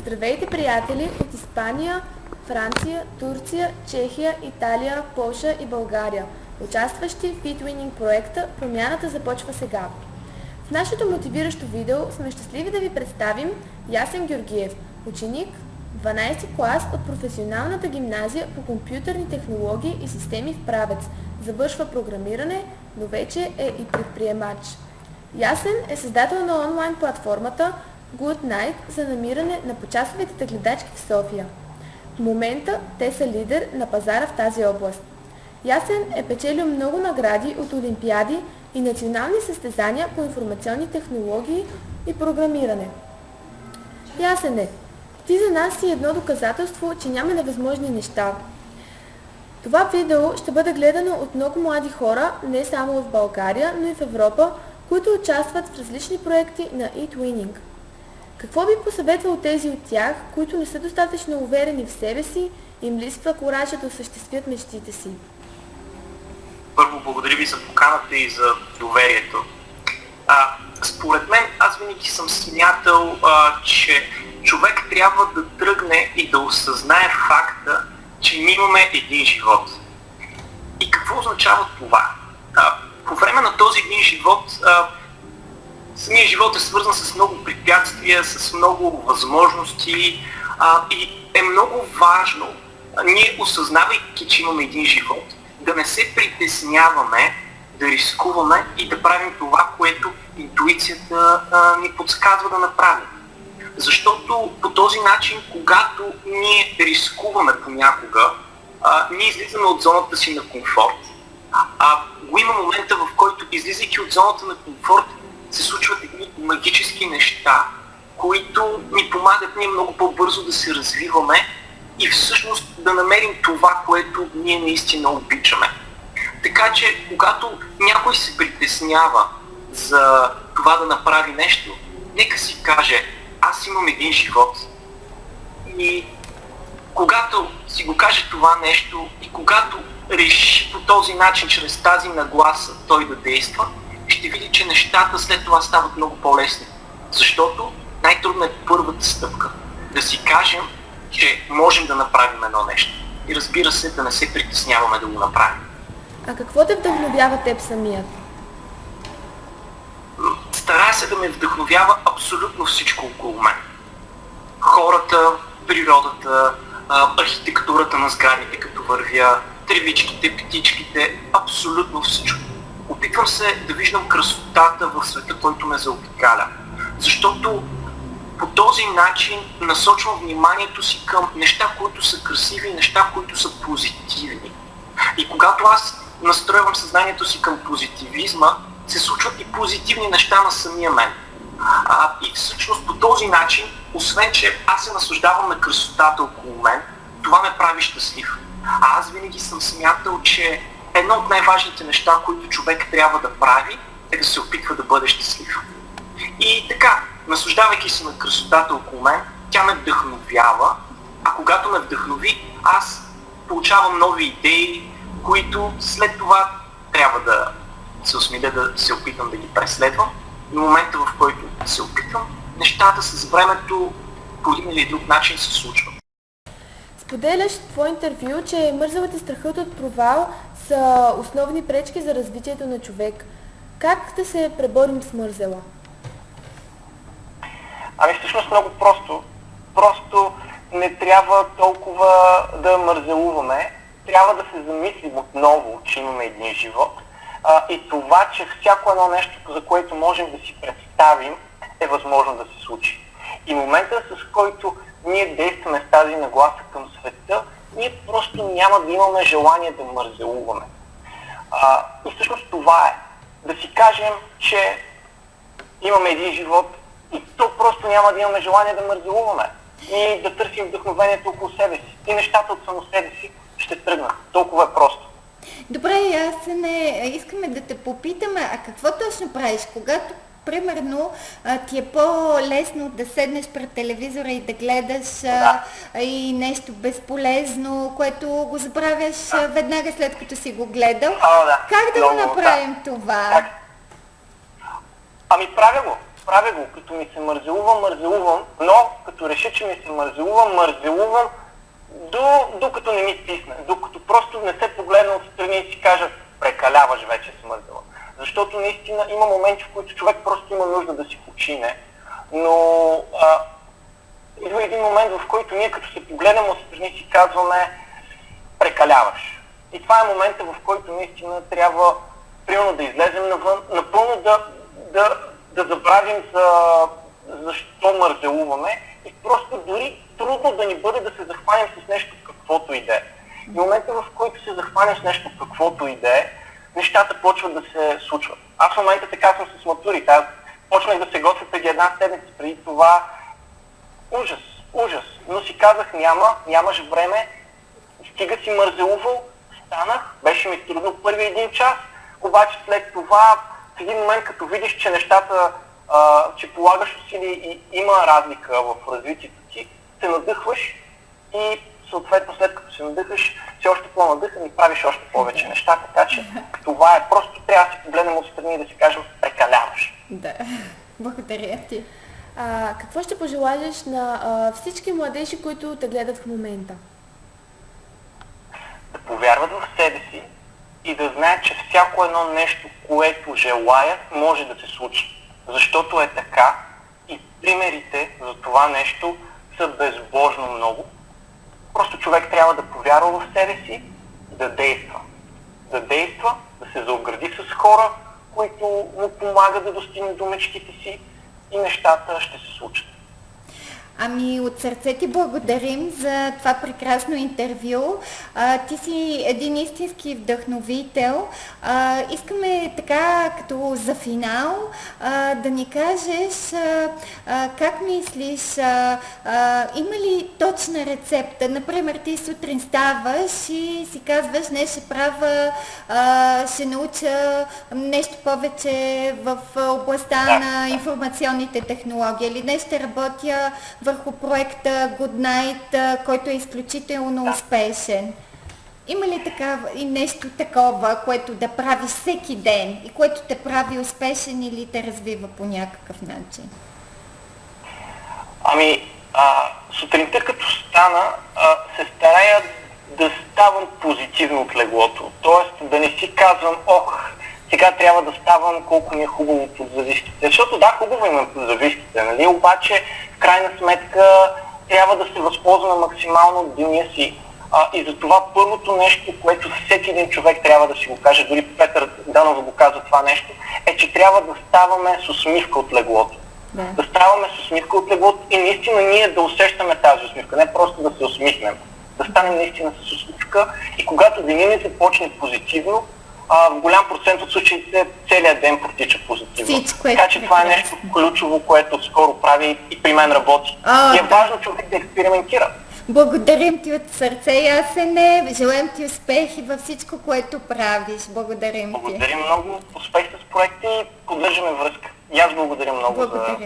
Здравейте, приятели от Испания, Франция, Турция, Чехия, Италия, Полша и България, участващи в eTwinning проекта "Промяната започва сега". В нашето мотивиращо видео сме щастливи да ви представим Ясен Георгиев, ученик 12 клас от професионалната гимназия по компютърни технологии и системи в Правец. Завършва програмиране, но вече е и предприемач. Ясен е създател на онлайн платформата Good Night за намиране на почасовите гледачки в София. В момента те са лидер на пазара в тази област. Ясен е печелил много награди от олимпиади и национални състезания по информационни технологии и програмиране. Ясен е, ти за нас си едно доказателство, че няма невъзможни неща. Това видео ще бъде гледано от много млади хора, не само в България, но и в Европа, които участват в различни проекти на eTwinning. Какво би посъветвал тези от тях, които не са достатъчно уверени в себе си и им липсва куража да осъществят мечтите си? Първо, благодаря ви за поканата и за доверието. Според мен, аз винаги съм смятал, че човек трябва да тръгне и да осъзнае факта, че ние имаме един живот. И какво означава това? По време на този един живот, самият живот е свързан с много препятствия, с много възможности и е много важно, ние осъзнавайки, че имаме един живот, да не се притесняваме, да рискуваме и да правим това, което интуицията ни подсказва да направим. Защото по този начин, когато ние рискуваме понякога, ние излизаме от зоната си на комфорт. Го има момента, в който, излизайки от зоната на комфорт, се случват едни магически неща, които ни помагат ние много по-бързо да се развиваме и всъщност да намерим това, което ние наистина обичаме. Така че, когато някой се притеснява за това да направи нещо, нека си каже: аз имам един живот. И когато си го каже това нещо и когато реши по този начин, чрез тази нагласа той да действа, ще види, че нещата след това стават много по-лесни. Защото най-трудна е първата стъпка. Да си кажем, че можем да направим едно нещо. И разбира се, да не се притесняваме да го направим. А какво те вдъхновява теб самият? Старая се да ме вдъхновява абсолютно всичко около мен. Хората, природата, архитектурата на сградите, като вървя, тревичките, птичките, абсолютно всичко. Опитвам се да виждам красотата в света, който ме заобикаля. Защото по този начин насочвам вниманието си към неща, които са красиви, неща, които са позитивни. И когато аз настройвам съзнанието си към позитивизма, се случват и позитивни неща на самия мен. И всъщност по този начин, освен че аз се наслаждавам на красотата около мен, това ме прави щастлив. Аз винаги съм смятал, че едно от най-важните неща, които човек трябва да прави, е да се опитва да бъде щастлив. И така, наслаждавайки се на красотата около мен, тя ме вдъхновява, а когато ме вдъхнови, аз получавам нови идеи, които след това трябва да се осмеля да се опитам да ги преследвам. Но момента, в който се опитвам, нещата с времето по един или друг начин се случват. Споделяш в твое интервю, че мързелът и страхът от провал са основни пречки за развитието на човек. Как да се преборим с мързела? Всъщност много просто. Просто не трябва толкова да мързелуваме. Трябва да се замислим отново, че имаме един живот. И това, че всяко едно нещо, за което можем да си представим, е възможно да се случи. И момента, с който ние действаме с тази нагласа към света, ние просто няма да имаме желание да мързелуваме. И всъщност това е. Да си кажем, че имаме един живот и то просто няма да имаме желание да мързелуваме. И да търсим вдъхновението около себе си. И нещата от само себе си ще тръгнат. Толкова е просто. Добре, Ясене, искаме да те попитаме, а какво точно правиш, когато примерно ти е по-лесно да седнеш пред телевизора и да гледаш и нещо безполезно, което го забравяш веднага след като си го гледал? Как да го направим това? Правя го. правя го. Като ми се мързелувам, но като реша, че ми се мързелувам, докато не ми стисне. Докато просто не се погледна отстрани и си кажа, прекаляваш вече с мързела. Защото наистина има моменти, в които човек просто има нужда да си почине, но идва един момент, в който ние като се погледнем отстрани си казваме, прекаляваш. И това е момента, в който наистина трябва примерно да излезем навън, напълно да забравим защо мързелуваме и просто дори трудно да ни бъде да се захванем с нещо каквото и да е. И в момента, в който се захванем с нещо каквото и да е, нещата почват да се случват. Аз в момента така съм с матурите. Аз почнах да се готвя преди една седмица, преди това ужас. Но си казах, нямаш време, стига си мързелувал, станах, беше ми трудно първи един час, обаче след това в един момент, като видиш, че нещата, че полагаш усилия и има разлика в развитието ти, се надъхваш и съответно след като се надъхаш, си още по-надъхан и правиш още повече неща, така че това е, просто трябва да си погледнем отстрани и да си кажем, прекаляваш. Да, благодаря ти. Какво ще пожелаеш на всички младежи, които те гледат в момента? Да повярват в себе си и да знаят, че всяко едно нещо, което желаят, може да се случи. Защото е така и примерите за това нещо са безбожно много. Просто човек трябва да повярва в себе си, да действа. Да действа, да се заобгради с хора, които му помагат да достигне до мечтите си и нещата ще се случат. Ами от сърце ти благодарим за това прекрасно интервю. Ти си един истински вдъхновител. Искаме така, като за финал, да ни кажеш как мислиш, има ли точна рецепта? Например, ти сутрин ставаш и си казваш, днес ще правя, ще науча нещо повече в областта на информационните технологии, или днес ще работя върху проекта Good Night, който е изключително успешен. Има ли такава и нещо такова, което да правиш всеки ден и което те прави успешен или те развива по някакъв начин? Ами, сутринта като стана, се старая да ставам позитивно от леглото. Тоест да не си казвам, сега трябва да ставам колко ми е хубаво под завивките. Защото да, хубаво има под завивките, нали? Обаче в крайна сметка трябва да се възползваме максимално от деня си. И затова първото нещо, което всеки един човек трябва да си го каже, дори Петър Данов го казва това нещо, е, че трябва да ставаме с усмивка от леглото. Да ставаме с усмивка от леглото и наистина ние да усещаме тази усмивка, не просто да се усмихнем. Да станем наистина с усмивка и когато денят ни започне позитивно, в голям процент от случаите целият ден протича позитивно. Така че това е нещо ключово, което скоро прави и при мен работи. И е важно човек да експериментира. Благодарим ти от сърце, Ясене. Желаем ти успехи във всичко, което правиш. Благодарим ти. Благодарим много. Успех с проекта и поддържаме връзка. И аз благодаря много за